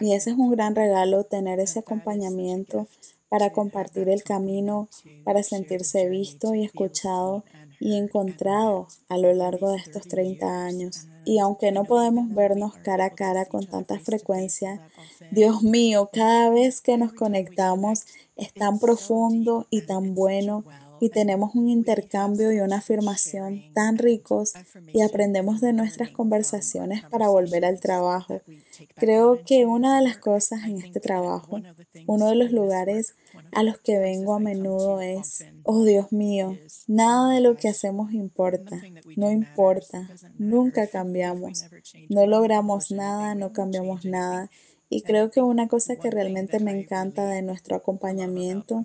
Y ese es un gran regalo, tener ese acompañamiento para compartir el camino, para sentirse visto y escuchado y encontrado a lo largo de estos 30 años. Y aunque no podemos vernos cara a cara con tanta frecuencia, Dios mío, cada vez que nos conectamos es tan profundo y tan bueno y tenemos un intercambio y una afirmación tan ricos y aprendemos de nuestras conversaciones para volver al trabajo. Creo que una de las cosas en este trabajo, uno de los lugares a los que vengo a menudo es, oh Dios mío, nada de lo que hacemos importa, no importa, nunca cambiamos, no logramos nada, no cambiamos nada. Y creo que una cosa que realmente me encanta de nuestro acompañamiento,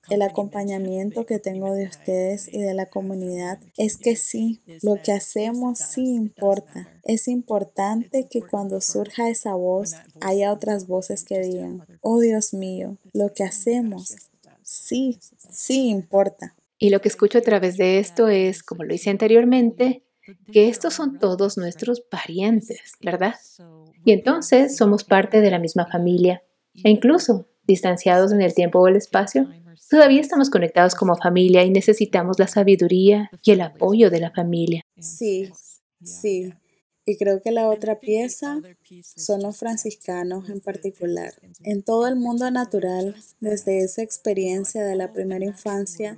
el acompañamiento que tengo de ustedes y de la comunidad es que sí, lo que hacemos sí importa. Es importante que cuando surja esa voz haya otras voces que digan, oh Dios mío, lo que hacemos sí, sí importa. Y lo que escucho a través de esto es, como lo hice anteriormente, que estos son todos nuestros parientes, ¿verdad? Y entonces somos parte de la misma familia. E incluso, distanciados en el tiempo o el espacio, todavía estamos conectados como familia y necesitamos la sabiduría y el apoyo de la familia. Sí, sí. Y creo que la otra pieza son los franciscanos en particular. En todo el mundo natural, desde esa experiencia de la primera infancia,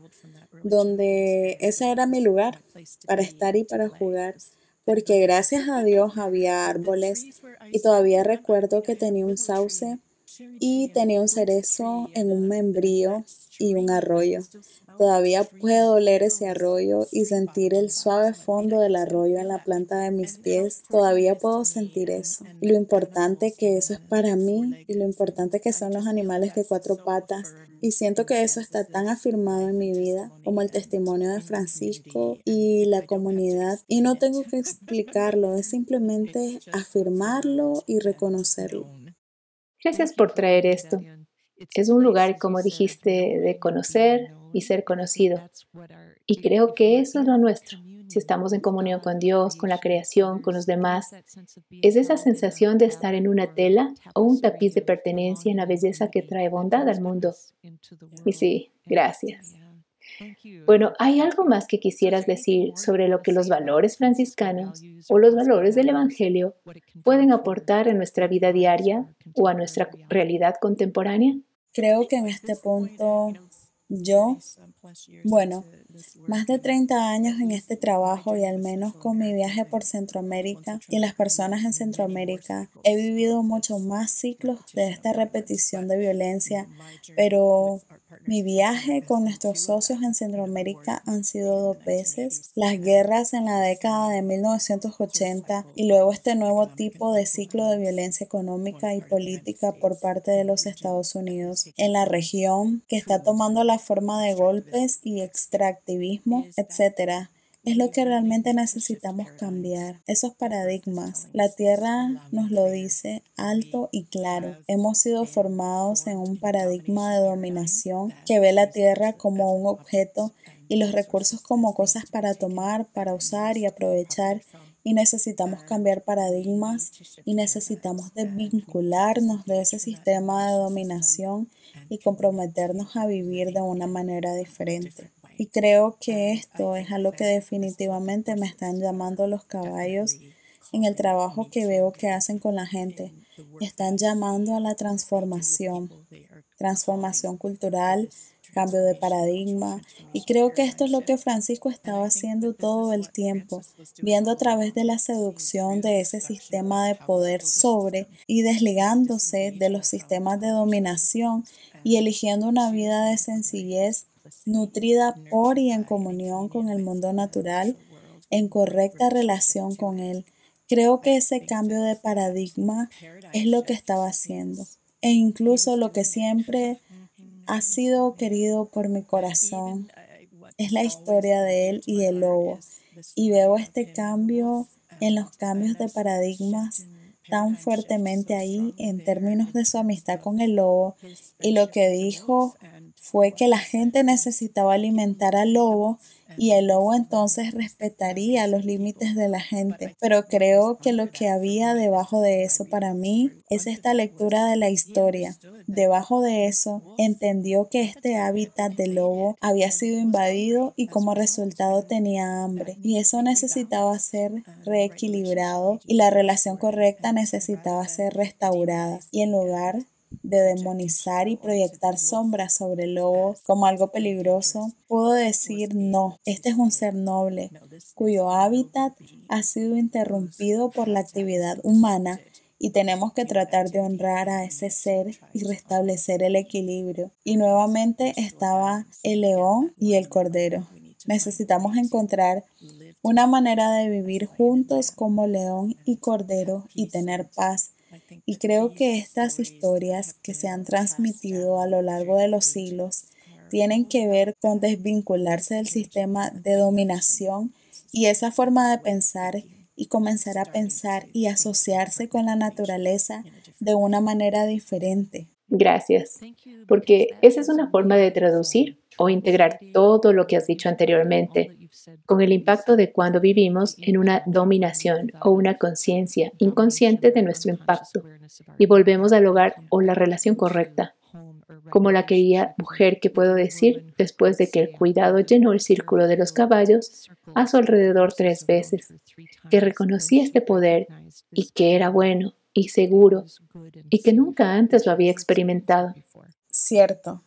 donde ese era mi lugar para estar y para jugar, porque gracias a Dios había árboles y todavía recuerdo que tenía un sauce y tenía un cerezo en un membrío y un arroyo. Todavía puedo oler ese arroyo y sentir el suave fondo del arroyo en la planta de mis pies. Todavía puedo sentir eso. Y lo importante que eso es para mí y lo importante que son los animales de cuatro patas. Y siento que eso está tan afirmado en mi vida como el testimonio de Francisco y la comunidad. Y no tengo que explicarlo, es simplemente afirmarlo y reconocerlo. Gracias por traer esto. Es un lugar, como dijiste, de conocer y ser conocido. Y creo que eso es lo nuestro. Si estamos en comunión con Dios, con la creación, con los demás, es esa sensación de estar en una tela o un tapiz de pertenencia en la belleza que trae bondad al mundo. Y sí, gracias. Bueno, ¿hay algo más que quisieras decir sobre lo que los valores franciscanos o los valores del Evangelio pueden aportar en nuestra vida diaria o a nuestra realidad contemporánea? Creo que en este punto yo, bueno, más de 30 años en este trabajo y al menos con mi viaje por Centroamérica y las personas en Centroamérica, he vivido mucho más ciclos de esta repetición de violencia, pero Mi viaje con nuestros socios en Centroamérica han sido 2 veces: las guerras en la década de 1980 y luego este nuevo tipo de ciclo de violencia económica y política por parte de los Estados Unidos en la región, que está tomando la forma de golpes y extractivismo, etcétera. Es lo que realmente necesitamos cambiar, esos paradigmas. La Tierra nos lo dice alto y claro. Hemos sido formados en un paradigma de dominación que ve la Tierra como un objeto y los recursos como cosas para tomar, para usar y aprovechar. Y necesitamos cambiar paradigmas y necesitamos desvincularnos de ese sistema de dominación y comprometernos a vivir de una manera diferente. Y creo que esto es a lo que definitivamente me están llamando los caballos en el trabajo que veo que hacen con la gente. Están llamando a la transformación, transformación cultural, cambio de paradigma. Y creo que esto es lo que Francisco estaba haciendo todo el tiempo, viendo a través de la seducción de ese sistema de poder sobre y desligándose de los sistemas de dominación y eligiendo una vida de sencillez nutrida por y en comunión con el mundo natural, en correcta relación con él. Creo que ese cambio de paradigma es lo que estaba haciendo. E incluso lo que siempre ha sido querido por mi corazón es la historia de él y el lobo. Y veo este cambio en los cambios de paradigmas tan fuertemente ahí en términos de su amistad con el lobo. Y lo que dijo fue que la gente necesitaba alimentar al lobo y el lobo entonces respetaría los límites de la gente. Pero creo que lo que había debajo de eso para mí es esta lectura de la historia. Debajo de eso, entendió que este hábitat del lobo había sido invadido y como resultado tenía hambre. Y eso necesitaba ser reequilibrado y la relación correcta necesitaba ser restaurada. Y en lugar de demonizar y proyectar sombras sobre el lobo como algo peligroso, puedo decir no, este es un ser noble, cuyo hábitat ha sido interrumpido por la actividad humana y tenemos que tratar de honrar a ese ser y restablecer el equilibrio. Y nuevamente estaba el león y el cordero. Necesitamos encontrar una manera de vivir juntos como león y cordero y tener paz. Y creo que estas historias que se han transmitido a lo largo de los siglos tienen que ver con desvincularse del sistema de dominación y esa forma de pensar y comenzar a pensar y asociarse con la naturaleza de una manera diferente. Gracias, porque esa es una forma de traducir o integrar todo lo que has dicho anteriormente, con el impacto de cuando vivimos en una dominación o una conciencia inconsciente de nuestro impacto y volvemos al hogar o la relación correcta, como la querida mujer que puedo decir después de que el cuidado llenó el círculo de los caballos a su alrededor 3 veces, que reconocía este poder y que era bueno y seguro y que nunca antes lo había experimentado. Cierto.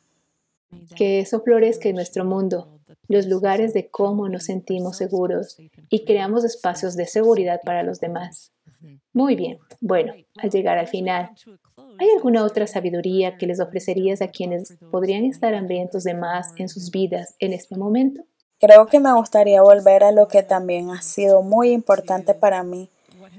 Que eso florezca en nuestro mundo, los lugares de cómo nos sentimos seguros y creamos espacios de seguridad para los demás. Muy bien, bueno, al llegar al final, ¿hay alguna otra sabiduría que les ofrecerías a quienes podrían estar hambrientos de más en sus vidas en este momento? Creo que me gustaría volver a lo que también ha sido muy importante para mí,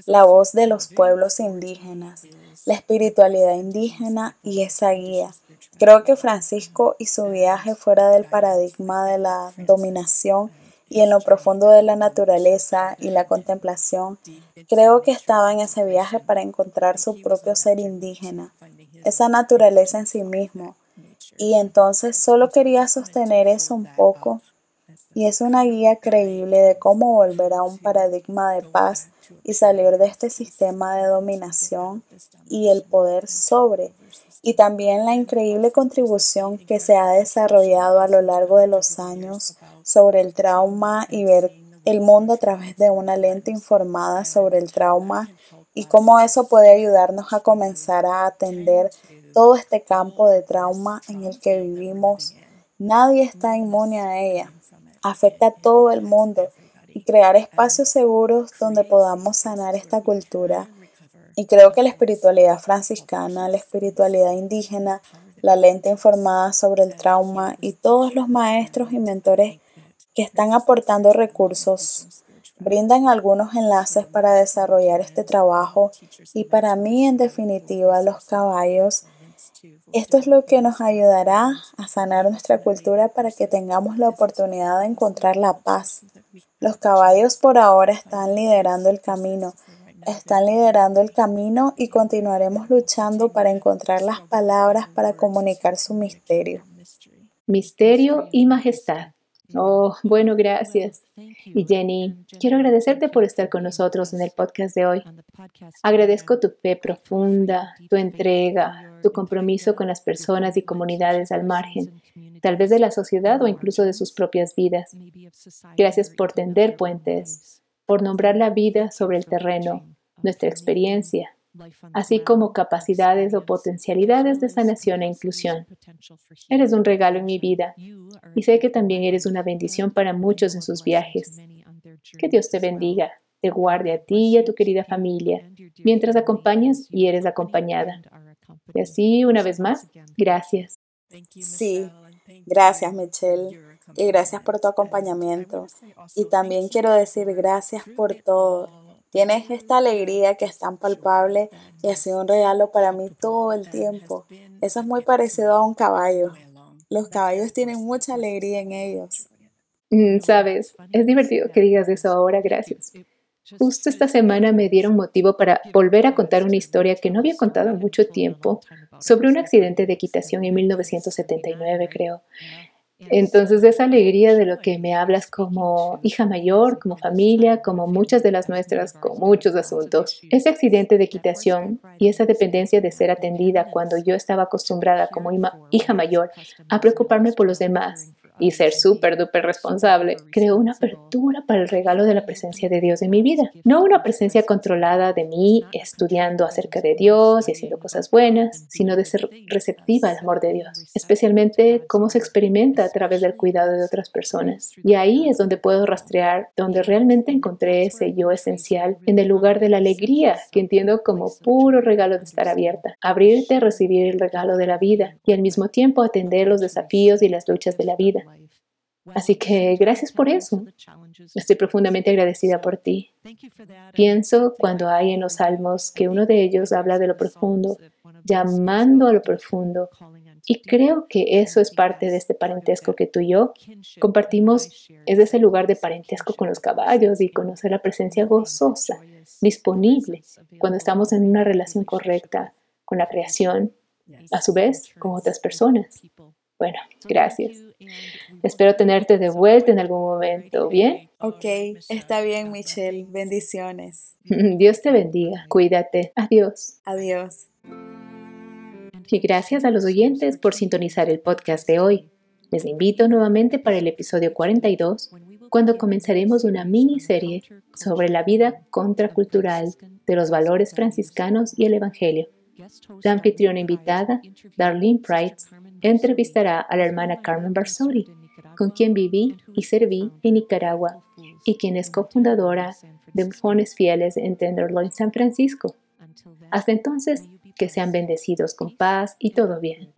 la voz de los pueblos indígenas, la espiritualidad indígena y esa guía. Creo que Francisco y su viaje fuera del paradigma de la dominación y en lo profundo de la naturaleza y la contemplación, creo que estaba en ese viaje para encontrar su propio ser indígena, esa naturaleza en sí mismo. Y entonces solo quería sostener eso un poco y es una guía creíble de cómo volver a un paradigma de paz y salir de este sistema de dominación y el poder sobre, y también la increíble contribución que se ha desarrollado a lo largo de los años sobre el trauma y ver el mundo a través de una lente informada sobre el trauma y cómo eso puede ayudarnos a comenzar a atender todo este campo de trauma en el que vivimos. Nadie está inmune a ella. Afecta a todo el mundo y crear espacios seguros donde podamos sanar esta cultura. Y creo que la espiritualidad franciscana, la espiritualidad indígena, la lente informada sobre el trauma y todos los maestros y mentores que están aportando recursos. Brindan algunos enlaces para desarrollar este trabajo y para mí, en definitiva, los caballos. Esto es lo que nos ayudará a sanar nuestra cultura para que tengamos la oportunidad de encontrar la paz. Los caballos por ahora están liderando el camino. Y continuaremos luchando para encontrar las palabras para comunicar su misterio. Misterio y majestad. Oh, bueno, gracias. Y Jenny, quiero agradecerte por estar con nosotros en el podcast de hoy. Agradezco tu fe profunda, tu entrega, tu compromiso con las personas y comunidades al margen, tal vez de la sociedad o incluso de sus propias vidas. Gracias por tender puentes, por nombrar la vida sobre el terreno, nuestra experiencia, así como capacidades o potencialidades de sanación e inclusión. Eres un regalo en mi vida y sé que también eres una bendición para muchos en sus viajes. Que Dios te bendiga, te guarde a ti y a tu querida familia, mientras acompañas y eres acompañada. Y así, una vez más, gracias. Sí, gracias Michelle y gracias por tu acompañamiento. Y también quiero decir gracias por todo. Tienes esta alegría que es tan palpable y ha sido un regalo para mí todo el tiempo. Eso es muy parecido a un caballo. Los caballos tienen mucha alegría en ellos. Sabes, es divertido que digas eso ahora, gracias. Justo esta semana me dieron motivo para volver a contar una historia que no había contado en mucho tiempo sobre un accidente de equitación en 1979, creo. Entonces, esa alegría de lo que me hablas como hija mayor, como familia, como muchas de las nuestras, con muchos asuntos. Ese accidente de equitación y esa dependencia de ser atendida cuando yo estaba acostumbrada como hija mayor a preocuparme por los demás y ser súper duper responsable, creó una apertura para el regalo de la presencia de Dios en mi vida. No una presencia controlada de mí estudiando acerca de Dios y haciendo cosas buenas, sino de ser receptiva al amor de Dios, especialmente cómo se experimenta a través del cuidado de otras personas. Y ahí es donde puedo rastrear, donde realmente encontré ese yo esencial en el lugar de la alegría, que entiendo como puro regalo de estar abierta, abrirte a recibir el regalo de la vida y al mismo tiempo atender los desafíos y las luchas de la vida. Así que gracias por eso. Estoy profundamente agradecida por ti. Pienso cuando hay en los salmos que uno de ellos habla de lo profundo, llamando a lo profundo. Y creo que eso es parte de este parentesco que tú y yo compartimos, es ese lugar de parentesco con los caballos y conocer la presencia gozosa, disponible, cuando estamos en una relación correcta con la creación, a su vez con otras personas. Bueno, gracias. Espero tenerte de vuelta en algún momento, ¿bien? Ok, está bien, Michelle. Bendiciones. Dios te bendiga. Cuídate. Adiós. Adiós. Y gracias a los oyentes por sintonizar el podcast de hoy. Les invito nuevamente para el episodio 42, cuando comenzaremos una miniserie sobre la vida contracultural de los valores franciscanos y el Evangelio. La anfitriona invitada, Darlene Price, entrevistará a la hermana Carmen Barsotti, con quien viví y serví en Nicaragua y quien es cofundadora de Bufones Fieles en Tenderloin, San Francisco. Hasta entonces, que sean bendecidos con paz y todo bien.